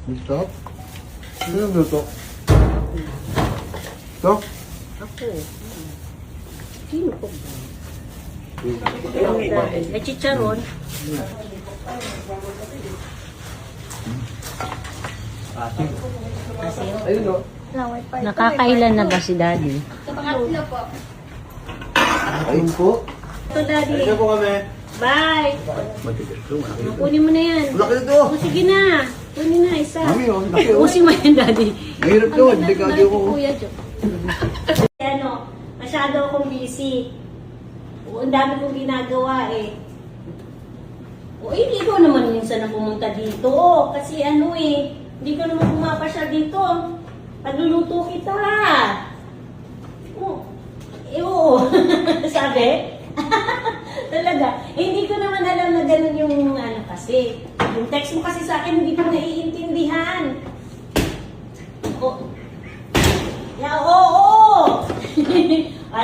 Gusto? Sino luto? Ito? Ako. Sino po ba? May chicharon. Asin. Ayun o. Nakakailan na ba si Daddy? Pangatlo po. Ayun po. Ito, Daddy. Ayun po kami. Bye! Kunin mo na yan. Laki na to. O, sige na. Kunin na, isa. Mami o, laki o. Usin mo yan, Daddy. Mahirap to, hindi ka di ko. Kuya Jo. Ano, masyado akong busy. O, ang dami kong ginagawa eh. O, hindi ko naman minsan na pumunta dito. Kasi ano eh, hindi ko naman pumapasya dito. Pagluluto kita. Oo. Sabi? Talaga. Eh, hindi ko naman alam na ganun yung ano kasi. Yung text mo kasi sa akin, hindi ko naiintindihan. Oo!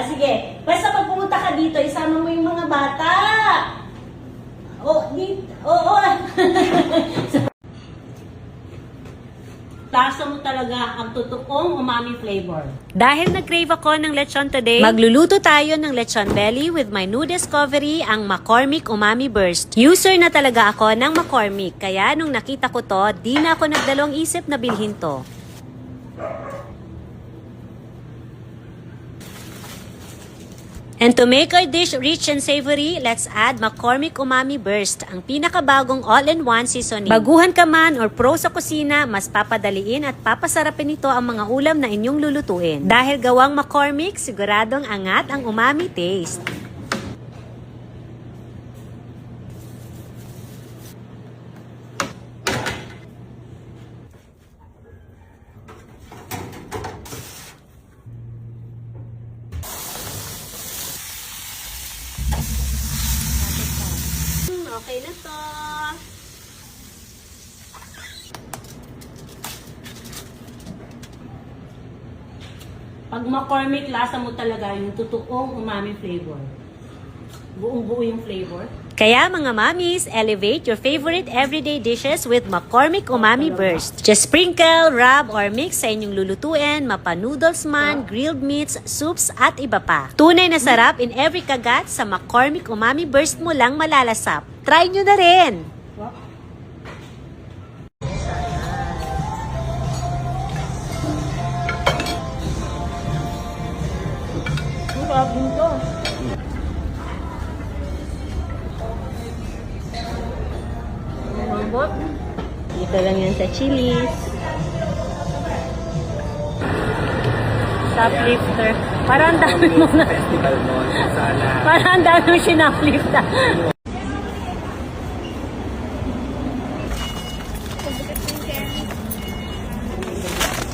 Sige. Basta pag pumunta ka dito, isama mo yung mga bata. Oo. Tasa mo talaga ang totoong umami flavor. Dahil nag-crave ako ng lechon today, magluluto tayo ng lechon belly with my new discovery, ang McCormick Umami Burst. User na talaga ako ng McCormick, kaya nung nakita ko to, di na ako nagdalawang isip na bilhin to. And to make our dish rich and savory, let's add McCormick Umami Burst, ang pinakabagong all-in-one seasoning. Baguhan ka man or pro sa kusina, mas papadaliin at papasarapin ito ang mga ulam na inyong lulutuin. Dahil gawang McCormick, siguradong angat ang umami taste. Okay na to. Pag McCormick, lasa mo talaga yung totoong umami flavor. Buong-buo yung flavor. Kaya mga mamis, elevate your favorite everyday dishes with McCormick Umami Burst. Just sprinkle, rub, or mix sa inyong lulutuin, mapa-noodles man, grilled meats, soups, at iba pa. Tunay na sarap in every kagat sa McCormick Umami Burst mo lang malalasap. Try nyo na rin! Grabe to. Mambot. Dito lang yan sa Chili's. Shoplifter. Parang dami mo na. Festival mo, sana. Parang dami mo sinaplifta.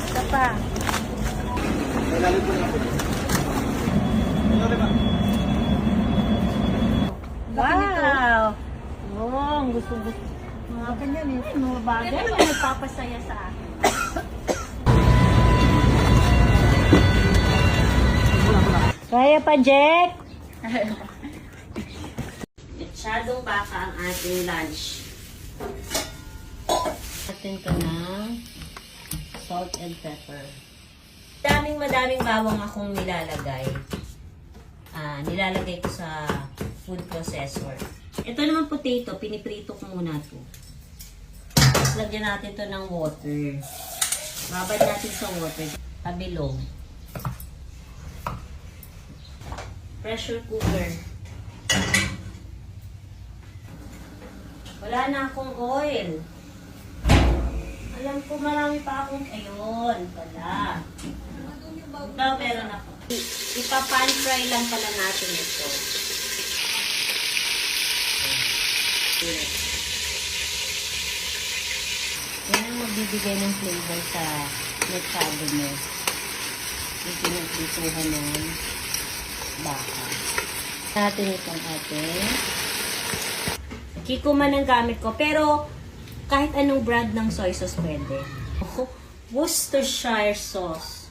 Isa pa. Wow! Oh, ang gusto-gusto. Mga ganyan eh. Mga bagay na nagpapasaya sa akin. Kaya pa, Jack! Masyadong baka ang ating lunch. Atin ko ng salt and pepper. Madaming bawang akong nilalagay. Nilalagay ko sa food processor. Ito naman potato, piniprito ko muna to. Tapos lagyan natin to ng water. Babad natin sa water. Tabilog. Pressure cooker. Wala na akong oil. Alam ko marami pa akong... Ayun, pala. Ito, meron ako. Ipa-pan fry lang pala natin ito. Yan ang magbibigay ng flavor sa mechado mo. Yung pinagpituhan ng baka. Natin itong ating Kiko man ang gamit ko. Pero, kahit anong brand ng soy sauce pwede. Worcestershire sauce.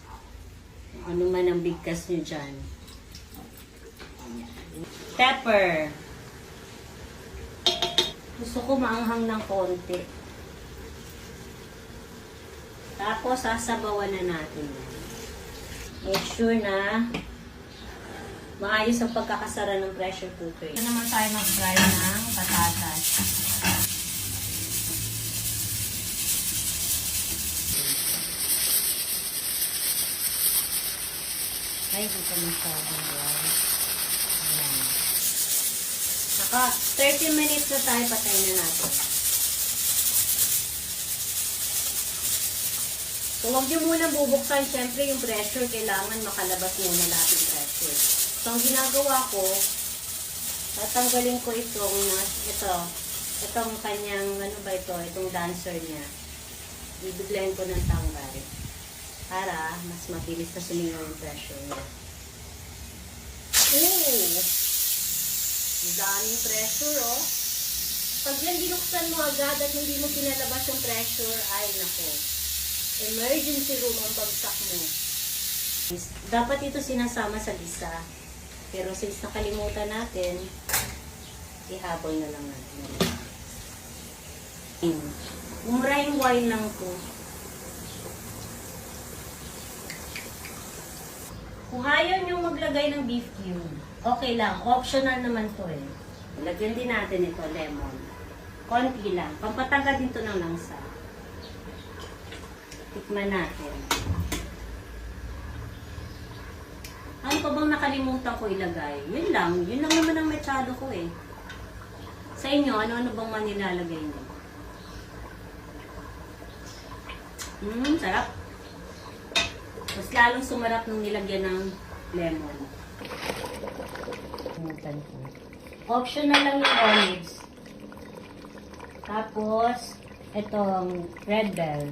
Ano man ang bigkas nyo dyan. Pepper. Gusto ko maanghang ng konti. Tapos, sasabawan na natin. Make sure na maayos ang pagkakasara ng pressure cooker. Ito naman tayo mag-fry ng patatas. Ay, dito masyadong dry. Ayan. Saka, 30 minutes na tayo, patayin na natin. So, huwag nyo muna bubuksan. Siyempre, yung pressure, kailangan makalabas muna lahat yung pressure. So, ang ginagawa ko, tatanggalin ko itong kanyang, itong dancer niya. Ibiglayin ko ng tanggal. Para, mas mabilis na sumingaw yung pressure niya. Ooh! Ang daming pressure, oh. Pag yan binuksan mo agad at hindi mo pinalabas yung pressure, ay nako. Emergency room ang bagsak mo. Dapat ito sinasama sa gisa. Pero since nakalimutan natin, ihabol na lang natin. Umrahing wine lang to. Kung ayaw nyo maglagay ng beef cube, okay lang. Optional naman to eh. Lagyan din natin ito, lemon. Konti lang. Pampatanggal din to ng langsa. Tikman natin. Ano pa bang nakalimutan ko ilagay? Yun lang. Yun lang naman ang mechado ko eh. Sa inyo, ano-ano bang manilalagay niyo? Sarap. Mas lalong sumarap nung nilagyan ng lemon. Optional lang yung olives. Tapos, itong red bell.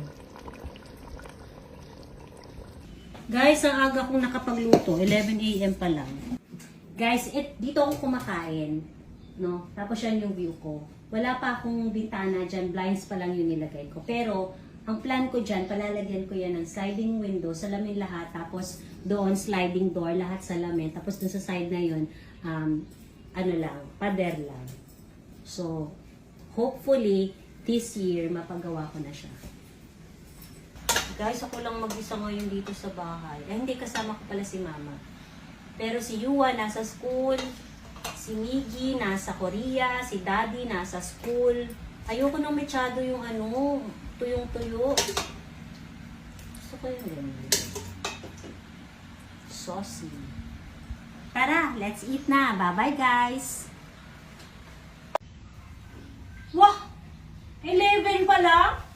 Guys, ang aga kong nakapagluto, 11 AM pa lang. Guys, dito ako kumakain, no? Tapos yan yung view ko. Wala pa akong bintana dyan, blinds pa lang yung nilagay ko. Pero, ang plan ko dyan, palalagyan ko yan ng sliding window, salamin lahat, tapos doon sliding door, lahat salamin. Tapos doon sa side na yun, pader lang. So, hopefully, this year, mapagawa ko na siya. Guys, ako lang mag-isa ngayon dito sa bahay. Hindi, kasama ko pala si Mama. Pero si Yuwa nasa school, si Miggy nasa Korea, si Daddy nasa school. Ayoko nang mechado yung tuyong-tuyo. Gusto ko yung ganyan. Saucy. Tara, let's eat na. Bye-bye, guys. Wah! 11 pala?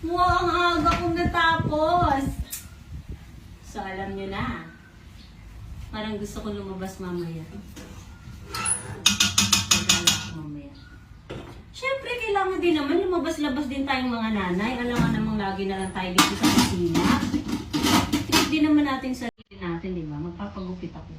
Wow, ang aga kong natapos. So, alam nyo na. Parang gusto ko lumabas mamaya. Magala ko mamaya. Siyempre, kailangan din naman lumabas-labas din tayong mga nanay. Alam nga namang lagi na lang tayo dito sa kusina. Hindi naman natin sarili natin, di ba? Magpapagupit ako.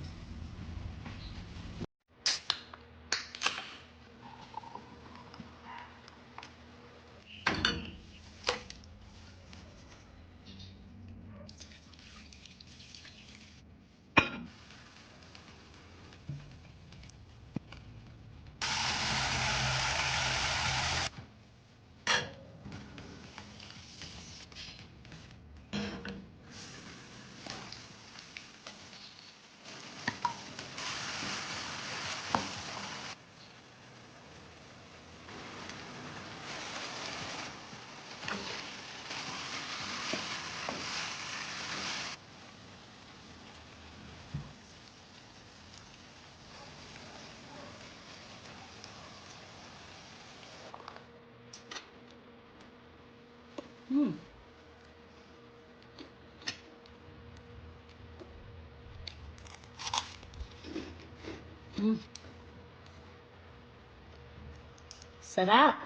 Sarap!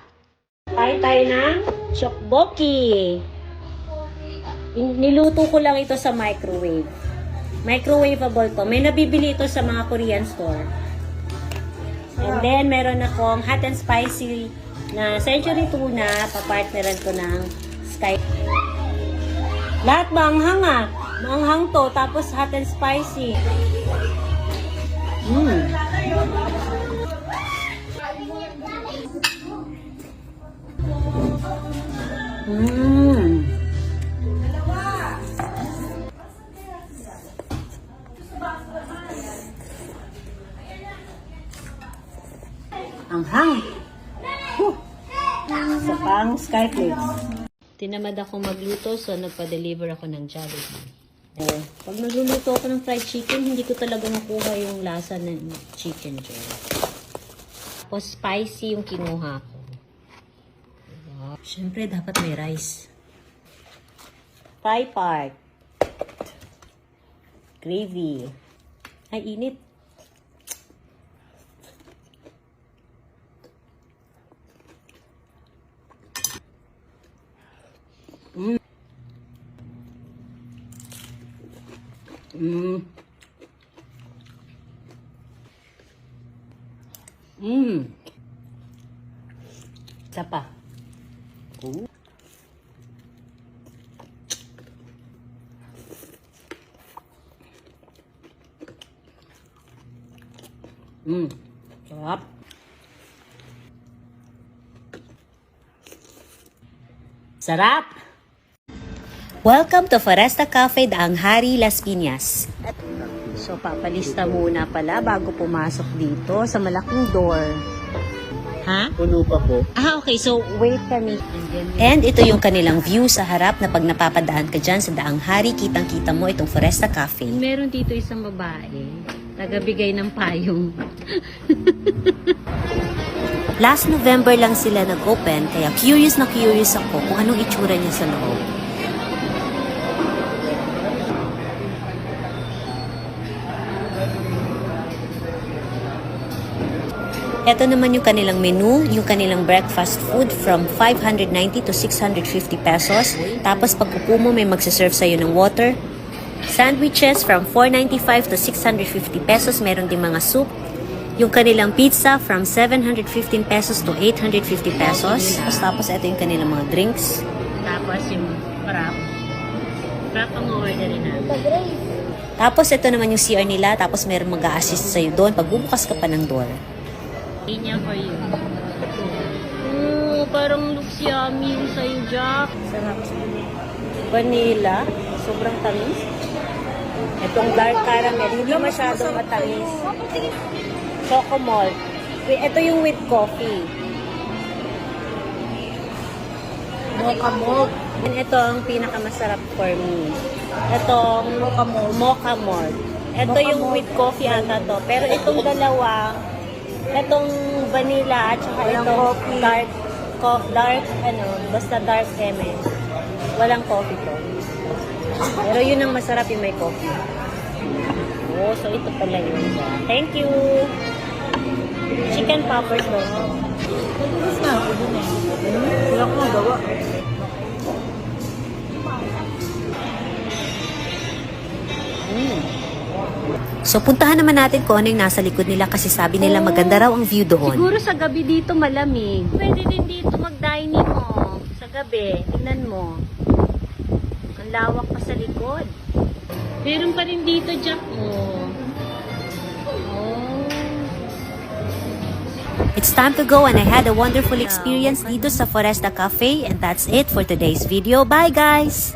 Tayo ng tteokbokki. Niluto ko lang ito sa microwave. Microwavable to. May nabibili ito sa mga Korean store. And then, meron akong hot and spicy na century tuna. Papartneran ko ng sky. Lahat maanghang ah. Maanghang to. Tapos hot and spicy. Skyflakes. Tinamad ako magluto, so nagpa-deliver ako ng Jollibee. Pag nagluluto ako ng fried chicken, hindi ko talaga nakuha yung lasa ng chicken joy. Tapos spicy yung kinuha ko. Siyempre, dapat may rice. Fry part. Gravy. Ay, init. Isa pa. Sarap. Sarap! Welcome to Foresta Cafe Daang Hari, Las Piñas. So, papalista muna pala bago pumasok dito sa malaking door. Ha? Puno pa po. Ah, okay. So, wait kami. And ito yung kanilang view sa harap na pag napapadaan ka dyan sa Daang Hari, kitang-kita mo itong Foresta Cafe. Meron dito isang babae, tagabigay ng payong. Last November lang sila nag-open, kaya curious na curious ako kung anong itsura niya sa loob. Ito naman yung kanilang menu, yung kanilang breakfast food from 590 to 650 pesos. Tapos pag upo mo, may magsaserve sa'yo ng water. Sandwiches from 495 to 650 pesos. Meron din mga soup. Yung kanilang pizza from 715 pesos to 850 pesos. Tapos ito yung kanilang mga drinks. Tapos yung wrap. Wrap ang orderin natin. Tapos ito naman yung CR nila. Tapos meron mag-a-assist sa'yo doon pag bubukas ka pa ng door. Inya for you. Parang looks yummy yung sa'yo, Jack. Sarap. Vanilla. Sobrang tamis. Itong dark caramel. Hindi masyadong matamis. Choco malt. Ito yung with coffee. Mocha malt. And ito ang pinakamasarap for me. Itong mocha malt. Ito yung with coffee ata to. Pero itong dalawa, itong vanilla at saka itong basta dark eme. Walang coffee to. Pero yun ang masarap yung may coffee. Oh, so ito pala yun. Thank you! Chicken poppers daw. Wala ko magawa. So, puntahan naman natin kung ano yung nasa likod nila kasi sabi nila maganda raw ang view doon. Siguro sa gabi dito malamig. Pwede din dito mag-dining mo. Sa gabi, tingnan mo. Ang lawak pa sa likod. Meron pa rin dito, Jack. Oh. It's time to go and I had a wonderful experience dito sa Foresta Cafe and that's it for today's video. Bye guys!